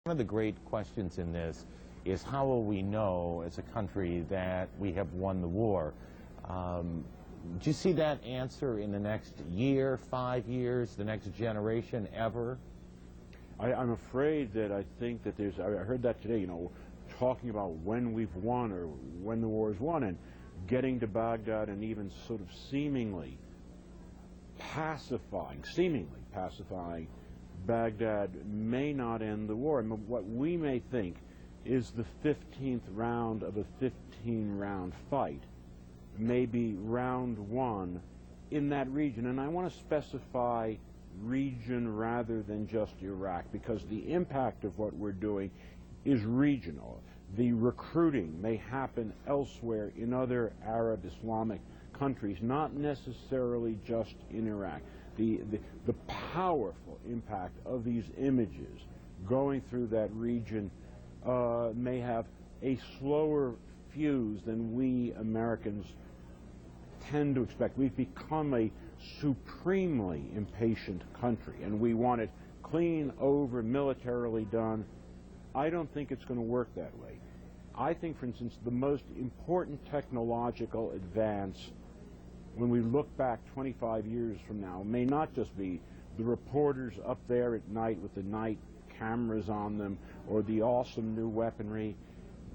One of the great questions in this is how will we know as a country that we have won the war? Do you see that answer in the next year, 5 years, the next generation, ever? I'm afraid that I think that I heard that today, talking about when we've won or when the war is won, and getting to Baghdad and even sort of seemingly pacifying Baghdad may not end the war. And what we may think is the 15th round of a 15-round fight may be round one in that region. And I want to specify region rather than just Iraq, because the impact of what we're doing is regional. The recruiting may happen elsewhere in other Arab Islamic countries, not necessarily just in Iraq. The powerful impact of these images going through that region may have a slower fuse than we Americans tend to expect. We've become a supremely impatient country, and we want it clean over, militarily done. I don't think it's going to work that way. I think, for instance, the most important technological advance when we look back 25 years from now may not just be the reporters up there at night with the night cameras on them or the awesome new weaponry.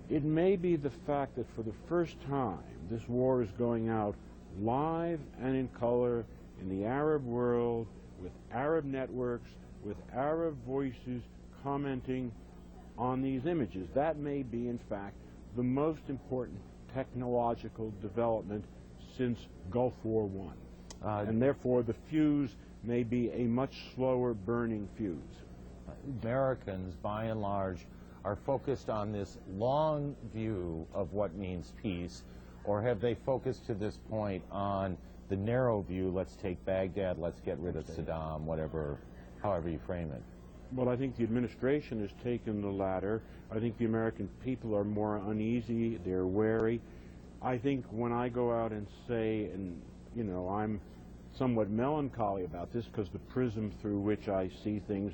It may be the fact that for the first time this war is going out live and in color in the Arab world, with Arab networks, with Arab voices commenting on these images. That may be, in fact, the most important technological development since Gulf War I. And therefore, the fuse may be a much slower burning fuse. Americans, by and large, are focused on this long view of what means peace, or have they focused to this point on the narrow view, let's take Baghdad, let's get rid of Saddam, whatever, however you frame it? Well, I think the administration has taken the latter. I think the American people are more uneasy, they're wary. I think when I go out and say, and I'm somewhat melancholy about this because the prism through which I see things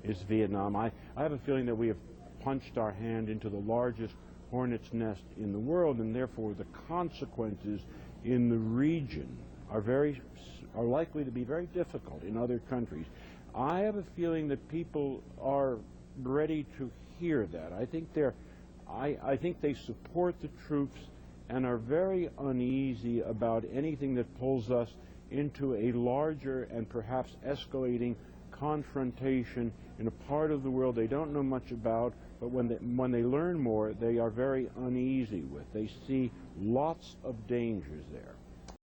is Vietnam, I have a feeling that we have punched our hand into the largest hornet's nest in the world, and therefore the consequences in the region are likely to be very difficult in other countries. I have a feeling that people are ready to hear that. I think they support the troops and are very uneasy about anything that pulls us into a larger and perhaps escalating confrontation in a part of the world they don't know much about, but when they learn more, they are very uneasy with. They see lots of dangers there.